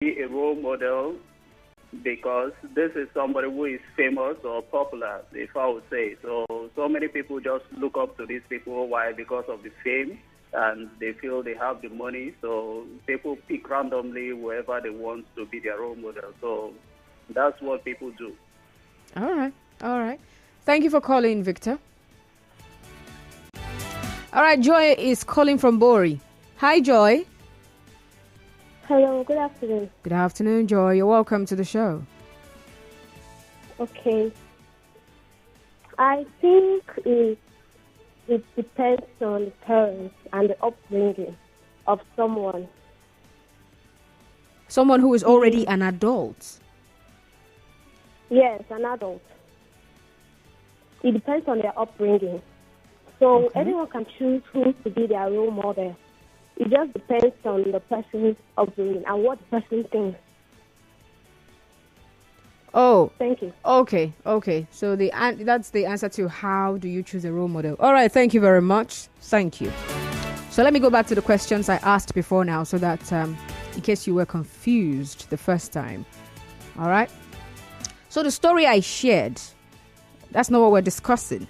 be a role model because this is somebody who is famous or popular, if I would say. So many people just look up to these people. Why? Because of the fame, and they feel they have the money. So people pick randomly whoever they want to be their role model. So that's what people do. All right. Thank you for calling, Victor. All right, Joy is calling from Bori. Hi, Joy. Hello, good afternoon. Good afternoon, Joy. You're welcome to the show. Okay. I think it depends on the parents and the upbringing of someone. Someone who is already an adult. Yes, an adult. It depends on their upbringing. So anyone can choose who to be their role model. It just depends on the person's upbringing and what the person thinks. Oh. Thank you. Okay. So that's the answer to how do you choose a role model. All right, thank you very much. Thank you. So let me go back to the questions I asked before now so that in case you were confused the first time. All right. So the story I shared, that's not what we're discussing.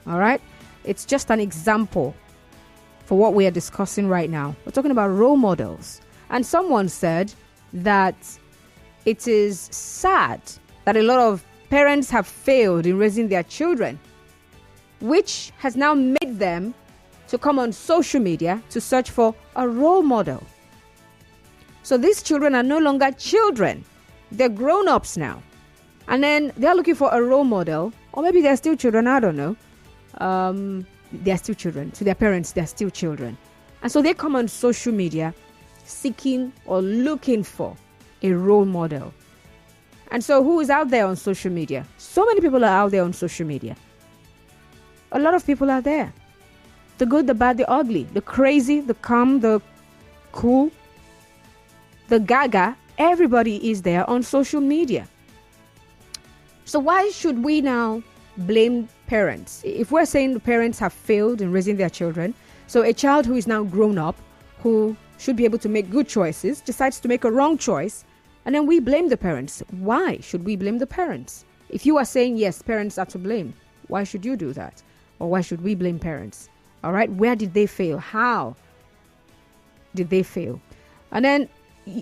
All right. It's just an example for what we are discussing right now. We're talking about role models. And someone said that it is sad that a lot of parents have failed in raising their children, which has now made them to come on social media to search for a role model. So these children are no longer children. They're grown-ups now. And then they're looking for a role model, or maybe they're still children, I don't know. They're still children. To their parents, they're still children. And so they come on social media seeking or looking for a role model. And so who is out there on social media? So many people are out there on social media. A lot of people are there. The good, the bad, the ugly, the crazy, the calm, the cool, the gaga. Everybody is there on social media. So why should we now blame parents? If we're saying the parents have failed in raising their children, so a child who is now grown up, who should be able to make good choices, decides to make a wrong choice, and then we blame the parents. Why should we blame the parents? If you are saying, yes, parents are to blame, why should you do that? Or why should we blame parents? All right, where did they fail? How did they fail? And then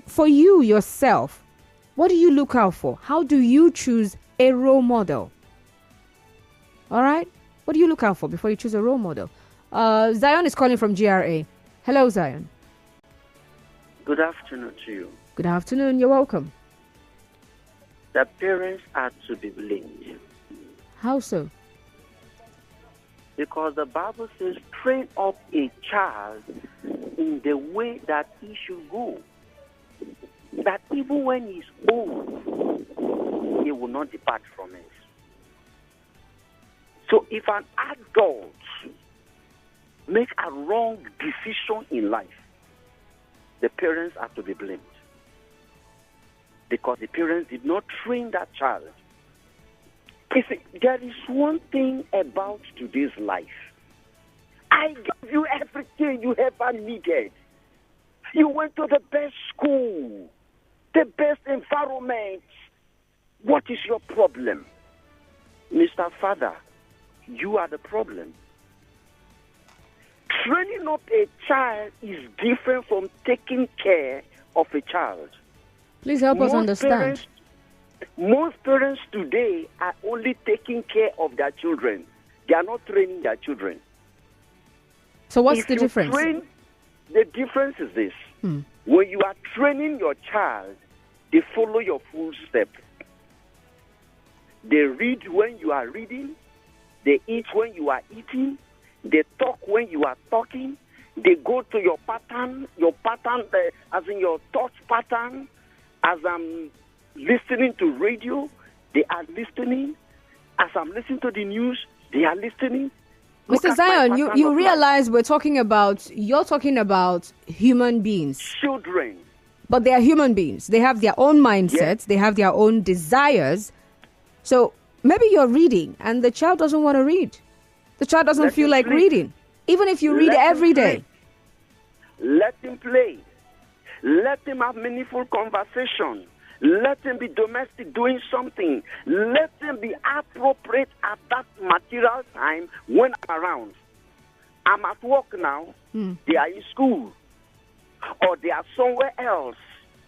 for you yourself, what do you look out for? How do you choose a role model? All right, what do you look out for before you choose a role model? Zion is calling from GRA. Hello, Zion. Good afternoon to you. Good afternoon. You're welcome. The parents are to be blamed. How so? Because the Bible says, train up a child in the way that he should go. That even when he's old, he will not depart from it. So if an adult makes a wrong decision in life, the parents are to be blamed. Because the parents did not train that child. You see, there is one thing about today's life. I give you everything you ever needed. You went to the best school, the best environment. What is your problem? Mr. Father, you are the problem. Training up a child is different from taking care of a child. Please help us understand. Most parents today are only taking care of their children. They are not training their children. So what's the difference? The difference is this. When you are training your child, they follow your footsteps. They read when you are reading. They eat when you are eating. They talk when you are talking. They go to your pattern, as in your thought pattern. As I'm listening to radio, they are listening. As I'm listening to the news, they are listening. Mr. Zion, you realize you're talking about human beings. Children. But they are human beings. They have their own mindsets. Yes. They have their own desires. So maybe you're reading and the child doesn't want to read. The child doesn't feel like reading. Even if you read every day. Let him play. Let him have meaningful conversation. Let him be domestic doing something. Let him be appropriate at that material time when I'm around. I'm at work now. They are in school. Or they are somewhere else,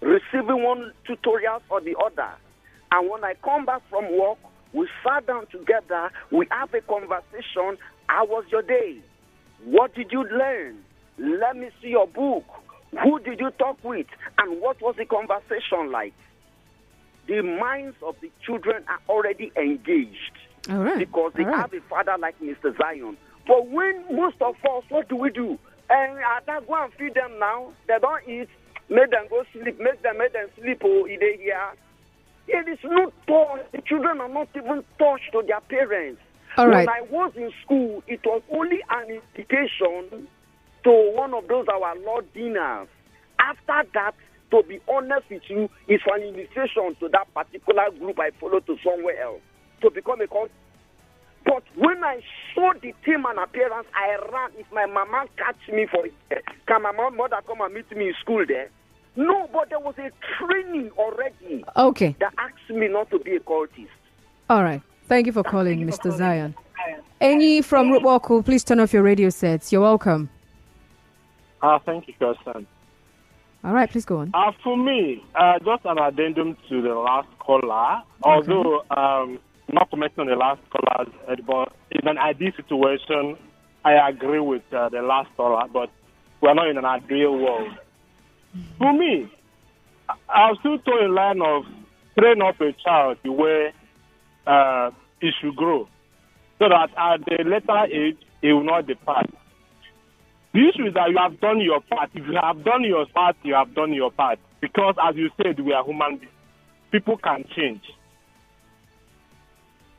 receiving one tutorial or the other. And when I come back from work, we sat down together, we have a conversation. How was your day? What did you learn? Let me see your book. Who did you talk with? And what was the conversation like? The minds of the children are already engaged. All right. Because they have a father like Mr. Zion. But when most of us, what do? And I go and feed them now. They don't eat. Make them go sleep. Make them sleep. Oh, they here. It is not touched. The children are not even touched to their parents. All right. When I was in school, it was only an invitation to one of those our Lord dinners. After that, to be honest with you, it's an invitation to that particular group I follow to somewhere else to become a cult. But when I saw the team and appearance, I ran. If my mama catch me for it, can my mother come and meet me in school there? No, but there was a training already. Okay. That asked me not to be a cultist. All right. Thank you for calling, Mr. Zion. Any from Root Walker, please turn off your radio sets. You're welcome. Thank you, Kirsten. All right, please go on. For me, just an addendum to the last caller, although not commenting on the last caller, but in an ideal situation, I agree with the last caller, but we're not in an ideal world. For me, I'll still toe a line of train up a child the way he should grow, so that at the later age, he will not depart. The issue is that you have done your part. If you have done your part, you have done your part. Because, as you said, we are human beings. People can change.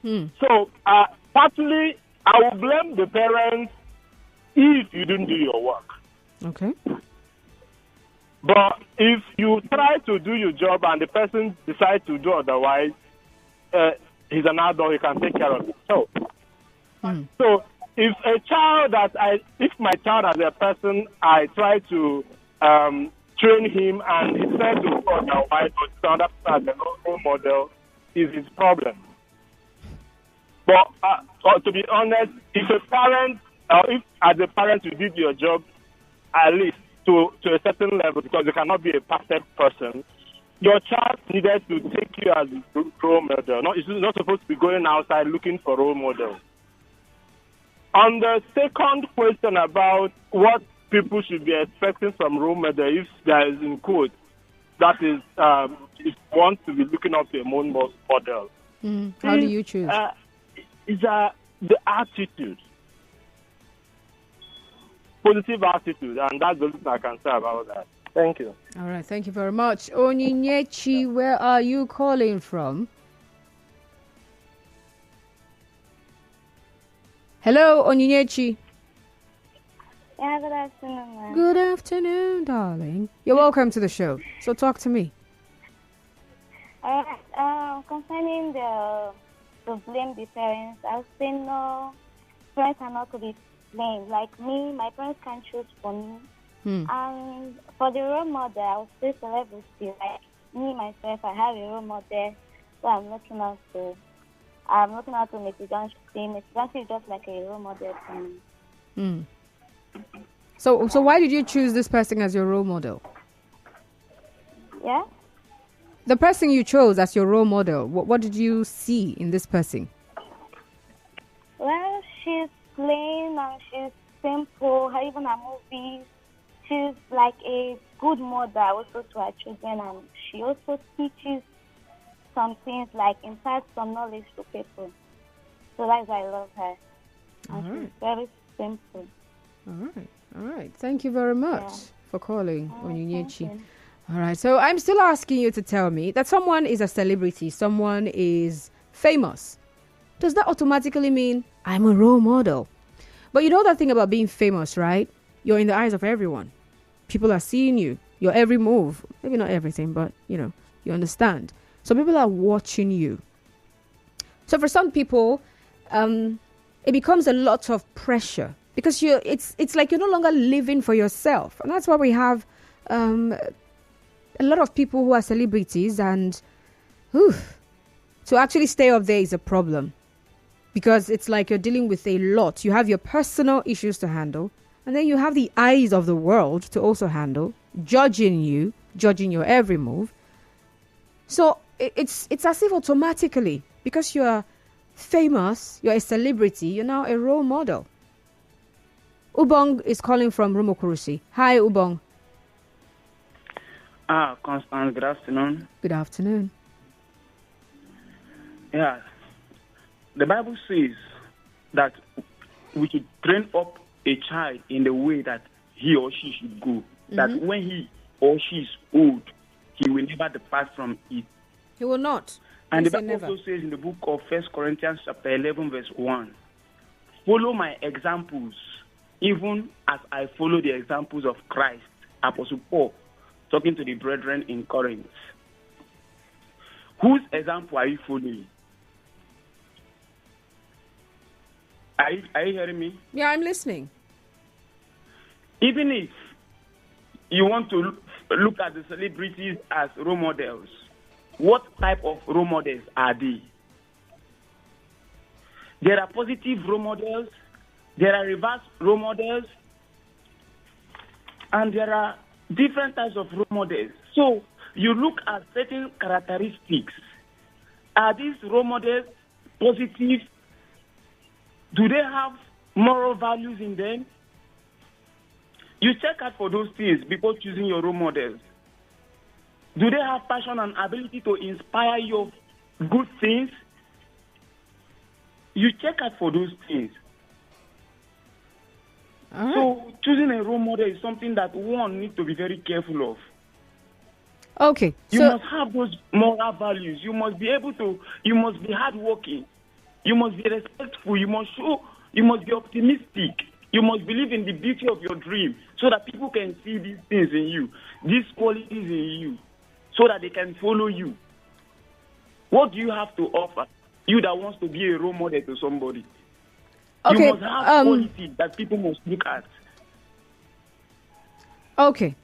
So, partly, I will blame the parents if you didn't do your work. Okay. But if you try to do your job and the person decides to do otherwise, he's an adult, he can take care of himself. So, if my child as a person, I try to train him and he says to do otherwise or stand up as a role model, is his problem. But to be honest, if a parent, or if as a parent you did your job, at least to a certain level, because you cannot be a perfect person, your child needed to take you as a role model. It's not supposed to be going outside looking for role models. On the second question about what people should be expecting from role model, if there is in quote, that is, if you want to be looking up to a role model. How do you choose? Is the attitude. Positive attitude, and that's the least I can say about that. Thank you. All right, thank you very much. Onyinyechi, where are you calling from? Hello, Onyinyechi. Yeah, good afternoon, ma'am. Good afternoon, darling. You're welcome to the show. So talk to me. Concerning the blame the parents, I'll say no. Parents are not to be blamed. Like me, my parents can choose for me. And for the role model, I'll say celebrity. Like me, myself, I have a role model, so I'm looking out to. I'm looking out to Mr. Johnson. Mr. Johnson is just like a role model for me. So why did you choose this person as your role model? Yeah? The person you chose as your role model, what did you see in this person? Well, she's plain and she's simple. Even her movies, she's like a good mother also to her children, and she also teaches some things, like imparts some knowledge to people. So that's why I love her. And she's very simple. All right. Thank you very much for calling, Onyinyechi. All right. So I'm still asking you to tell me that someone is a celebrity, someone is famous. Does that automatically mean I'm a role model? But you know that thing about being famous, right? You're in the eyes of everyone. People are seeing you, your every move. Maybe not everything, but you understand. So people are watching you. So for some people, it becomes a lot of pressure because it's like you're no longer living for yourself. And that's why we have a lot of people who are celebrities, and to actually stay up there is a problem, because it's like you're dealing with a lot. You have your personal issues to handle, and then you have the eyes of the world to also handle, judging your every move. So it's as if automatically, because you're famous, you're a celebrity, you're now a role model. Ubong is calling from Rumokurusi. Hi, Ubong. Constance, good afternoon. Good afternoon. Yeah. The Bible says that we should train up a child in the way that he or she should go. That when he or she is old, he will never depart from it. He will not. And the Bible also says in the book of 1 Corinthians chapter 11, verse 1, follow my examples, even as I follow the examples of Christ. Apostle Paul, talking to the brethren in Corinth. Whose example are you following? Are you hearing me? Yeah, I'm listening. Even if you want to look at the celebrities as role models, what type of role models are they? There are positive role models, there are reverse role models, and there are different types of role models. So you look at certain characteristics. Are these role models positive? Do they have moral values in them? You check out for those things before choosing your role models. Do they have passion and ability to inspire you of good things? You check out for those things. Right. So choosing a role model is something that one needs to be very careful of. Okay. You must have those moral values. You must be hardworking. You must be respectful. You must be optimistic. You must believe in the beauty of your dream so that people can see these things in you, these qualities in you, so that they can follow you. What do you have to offer? You that wants to be a role model to somebody. Okay. You must have qualities that people must look at. Okay.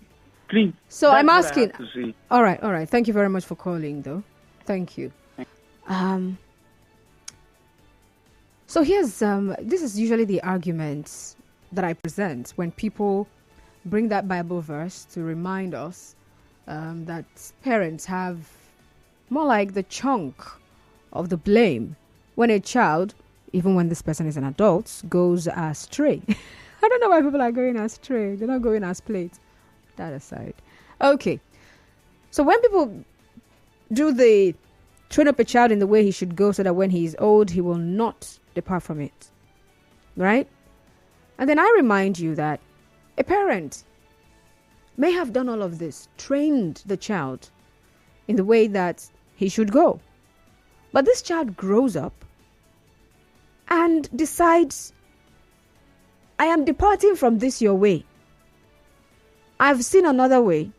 Please. So I'm asking. All right. Thank you very much for calling, though. Thank you. So here's this is usually the arguments that I present when people bring that Bible verse to remind us that parents have more like the chunk of the blame when a child, even when this person is an adult, goes astray. I don't know why people are going astray. They're not going as plate. That aside. Okay. So when people do the train up a child in the way he should go so that when he is old, he will not depart from it. Right? And then I remind you that a parent may have done all of this, trained the child in the way that he should go. But this child grows up and decides, I am departing from this your way. I've seen another way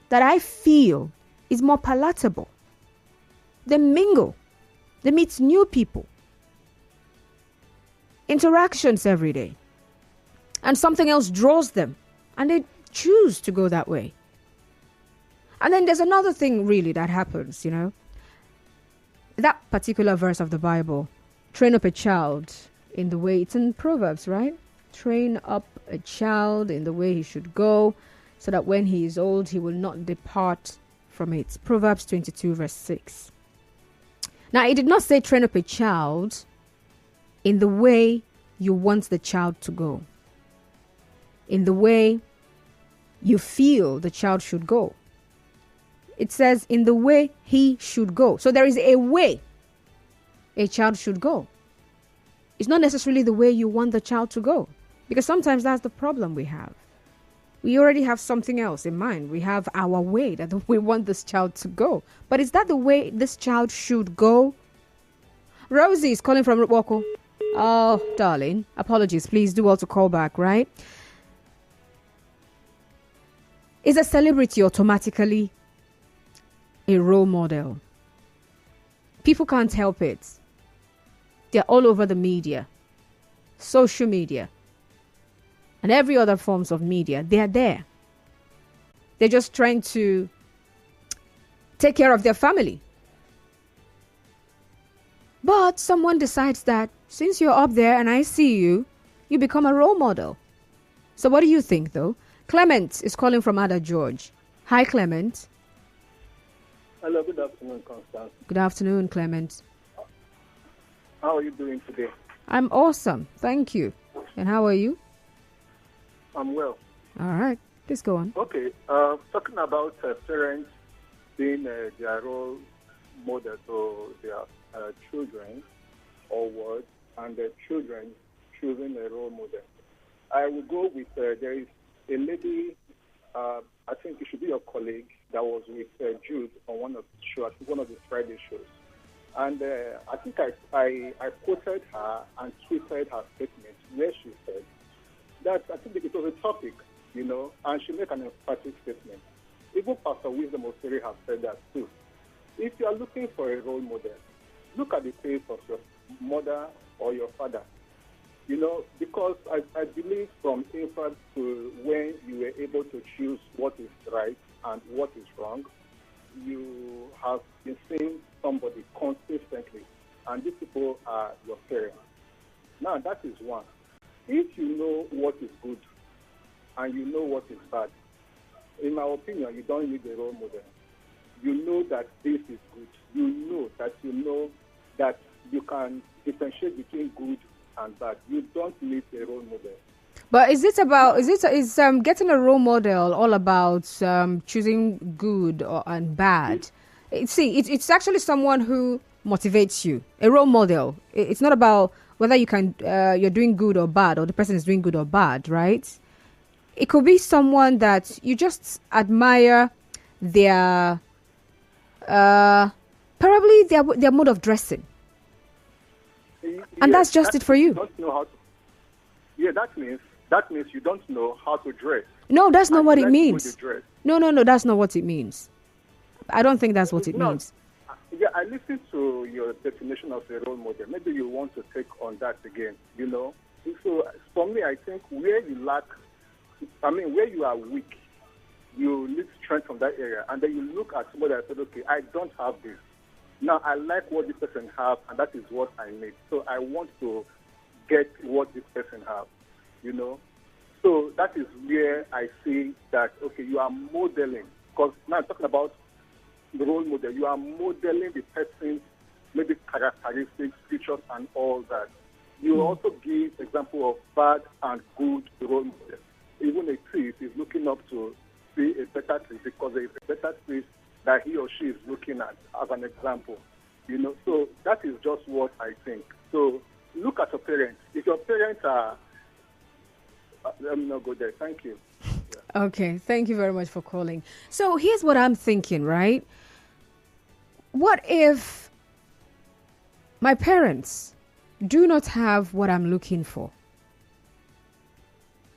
that I feel is more palatable. They mingle. They meet new people. Interactions every day. And something else draws them. And they choose to go that way. And then there's another thing really that happens, you know. That particular verse of the Bible, train up a child in the way, it's in Proverbs, right? Train up a child in the way he should go, so that when he is old, he will not depart from it. Proverbs 22, verse 6. Now, it did not say train up a child in the way you want the child to go, in the way you feel the child should go. It says in the way he should go. So there is a way a child should go. It's not necessarily the way you want the child to go, because sometimes that's the problem we have. We already have something else in mind. We have our way that we want this child to go. But is that the way this child should go? Rosie is calling from Rupwoko. Oh, darling. Apologies. Please do also call back, right? Is a celebrity automatically a role model? People can't help it. They're all over the media, social media, and every other forms of media. They're there. They're just trying to take care of their family. But someone decides that since you're up there and I see you, you become a role model. So what do you think, though? Clement is calling from Ada George. Hi, Clement. Hello, good afternoon, Constance. Good afternoon, Clement. How are you doing today? I'm awesome, thank you. And how are you? I'm well. All right, please go on. Okay, talking about parents being their role model to their children or what, and their children choosing a role model. I will go with, there is a lady, I think it should be your colleague, that was with Jude on one of the shows, one of the Friday shows. And I think I quoted her and tweeted her statement where she said that I think it was a topic, and she made an emphatic statement. Even Pastor Wisdom Osiri has said that too. If you are looking for a role model, look at the face of your mother or your father. Because I believe from infant to when you were able to choose what is right and what is wrong, you have been seeing somebody consistently, and these people are your parents. Now, that is one. If you know what is good and you know what is bad, in my opinion, you don't need a role model. You know that this is good. You know that you can differentiate between good and bad. You don't need a role model. But is getting a role model all about choosing good and bad? It's actually someone who motivates you. A role model. It's not about whether you're doing good or bad, or the person is doing good or bad, right? It could be someone that you just admire their probably their mode of dressing, and that's just it for you. Don't know how to, that means you don't know how to dress. No, that's not what it means. No, that's not what it means. I don't think that's what it means. Yeah, I listened to your definition of a role model. Maybe you want to take on that again, So for me, I think where you are weak, you need strength from that area. And then you look at somebody and say, okay, I don't have this. Now, I like what this person has, and that is what I need. So I want to get what this person has, So that is where I see that, okay, you are modeling. Because now I'm talking about the role model. You are modeling the person's maybe characteristics, features, and all that. You also give example of bad and good role models. Even a thief is looking up to see a better thief because there is a better thief that he or she is looking at as an example. So that is just what I think. So look at your parents. If your parents are, let me not go there. Thank you. Yeah. Okay, thank you very much for calling. So here's what I'm thinking, right? What if my parents do not have what I'm looking for?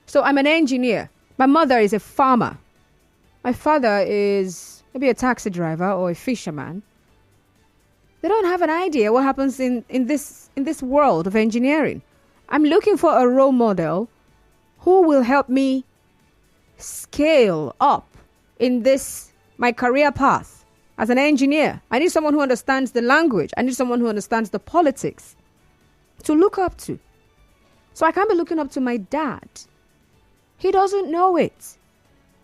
So I'm an engineer. My mother is a farmer. My father is maybe a taxi driver or a fisherman. They don't have an idea what happens in this world of engineering. I'm looking for a role model who will help me scale up in my career path as an engineer. I need someone who understands the language. I need someone who understands the politics to look up to. So I can't be looking up to my dad. He doesn't know it.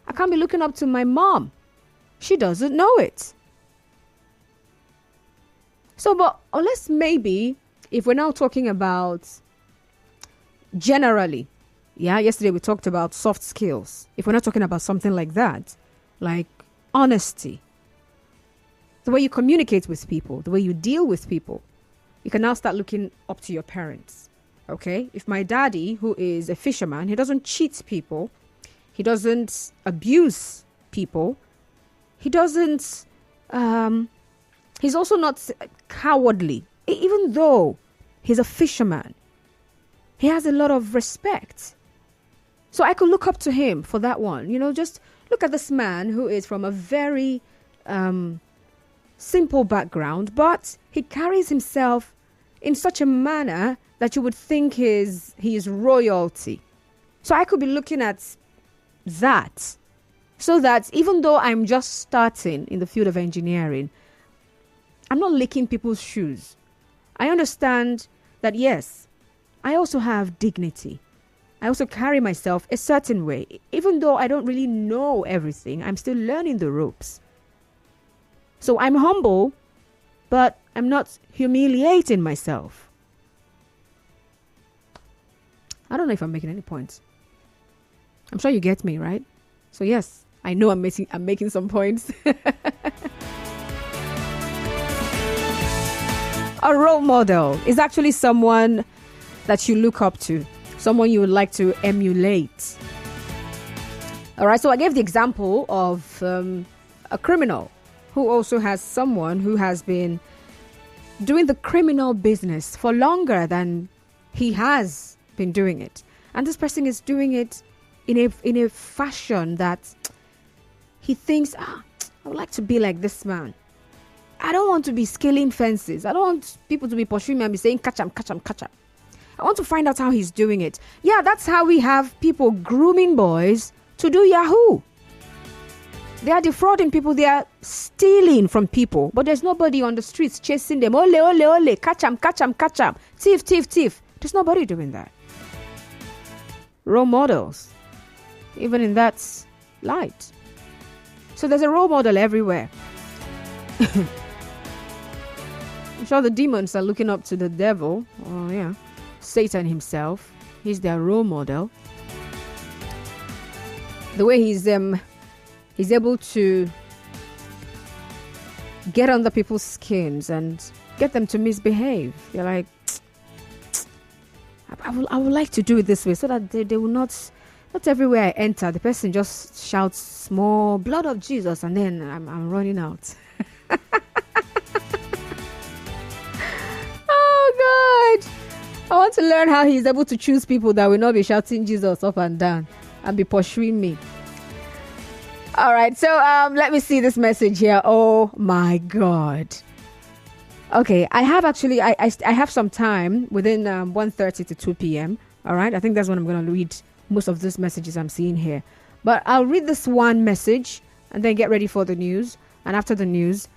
I can't be looking up to my mom. She doesn't know it. So, but unless maybe, if we're now talking about generally, yesterday we talked about soft skills. If we're not talking about something like that, like honesty, the way you communicate with people, the way you deal with people, you can now start looking up to your parents. Okay? If my daddy, who is a fisherman, he doesn't cheat people, he doesn't abuse people, he doesn't, he's also not cowardly, even though he's a fisherman. He has a lot of respect. So I could look up to him for that one. Just look at this man who is from a very simple background, but he carries himself in such a manner that you would think he is royalty. So I could be looking at that So that even though I'm just starting in the field of engineering, I'm not licking people's shoes. I understand that, yes, I also have dignity. I also carry myself a certain way. Even though I don't really know everything, I'm still learning the ropes. So I'm humble, but I'm not humiliating myself. I don't know if I'm making any points. I'm sure you get me, right? So yes, I know I'm making some points. A role model is actually someone that you look up to, someone you would like to emulate. All right, so I gave the example of a criminal who also has someone who has been doing the criminal business for longer than he has been doing it. And this person is doing it in a fashion that he thinks, I would like to be like this man. I don't want to be scaling fences. I don't want people to be pursuing me and be saying, catch him, catch him, catch him. I want to find out how he's doing it. Yeah, that's how we have people grooming boys to do Yahoo. They are defrauding people. They are stealing from people. But there's nobody on the streets chasing them. Ole, ole, ole. Catch him, catch him, catch him. Thief, thief, thief. There's nobody doing that. Role models. Even in that light. So there's a role model everywhere. I'm sure the demons are looking up to the devil. Oh, yeah. Satan himself. He's their role model. The way he's able to get under people's skins and get them to misbehave. You're like, I would like to do it this way so that they will not everywhere I enter, the person just shouts small blood of Jesus and then I'm running out. Oh God. I want to learn how he's able to choose people that will not be shouting Jesus up and down and be pursuing me. All right, so let me see this message here. Oh my God. Okay, I have actually, I have some time within 1:30 to 2 p.m. All right, I think that's when I'm going to read most of these messages I'm seeing here. But I'll read this one message and then get ready for the news. And after the news,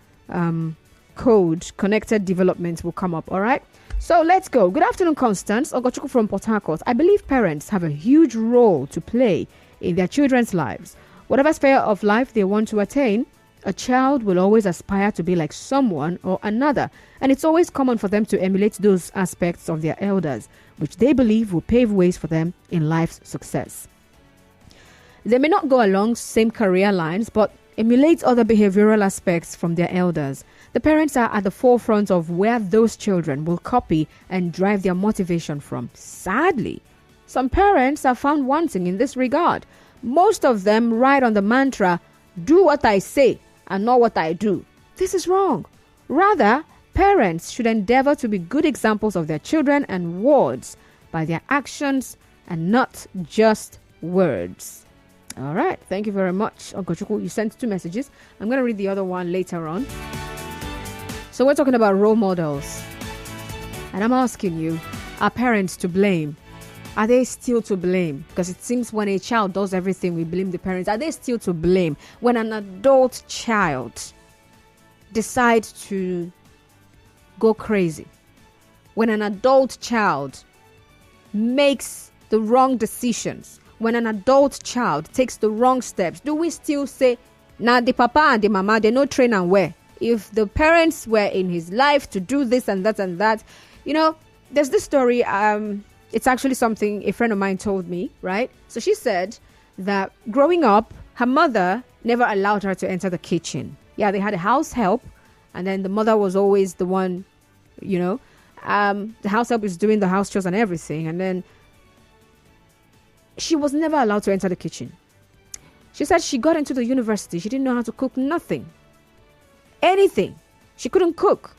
code connected developments will come up. All right. So let's go. Good afternoon, Constance. Ogochukwu from Port Harcourt. I believe parents have a huge role to play in their children's lives. Whatever sphere of life they want to attain, a child will always aspire to be like someone or another. And it's always common for them to emulate those aspects of their elders, which they believe will pave ways for them in life's success. They may not go along same career lines, but emulate other behavioral aspects from their elders. The parents are at the forefront of where those children will copy and drive their motivation from. Sadly, some parents are found wanting in this regard. Most of them ride on the mantra, do what I say and not what I do. This is wrong. Rather, parents should endeavor to be good examples of their children and wards by their actions and not just words. All right. Thank you very much, Ogochukwu. You sent 2 messages. I'm going to read the other one later on. So we're talking about role models. And I'm asking you, are parents to blame? Are they still to blame? Because it seems when a child does everything, we blame the parents. Are they still to blame? When an adult child decides to go crazy, when an adult child makes the wrong decisions, when an adult child takes the wrong steps, do we still say, nah, the papa and the mama, they no train and wear? If the parents were in his life to do this and that and that, you know, there's this story, it's actually something a friend of mine told me, right? So she said that growing up, her mother never allowed her to enter the kitchen. Yeah, they had a house help, and then the mother was always the one, you know, the house help is doing the house chores and everything, and then she was never allowed to enter the kitchen. She said she got into the university, she didn't know how to cook nothing. Anything. She couldn't cook.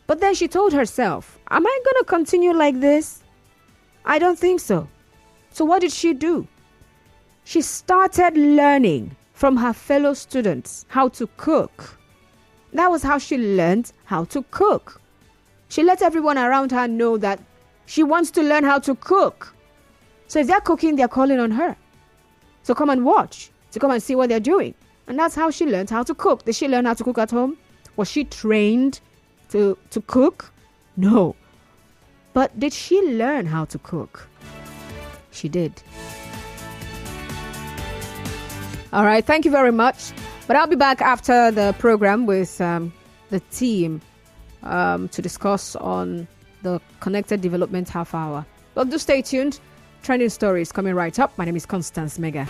But then she told herself, am I going to continue like this? I don't think so. So what did she do? She started learning from her fellow students how to cook. That was how she learned how to cook. She let everyone around her know that she wants to learn how to cook. So if they're cooking, they're calling on her. So come and watch. to come and see what they're doing. And that's how she learned how to cook. Did she learn how to cook at home? Was she trained to cook? No. But did she learn how to cook? She did. All right, thank you very much. But I'll be back after the program with the team to discuss on the Connected Development Half Hour. But do stay tuned. Trending stories coming right up. My name is Constance Mega.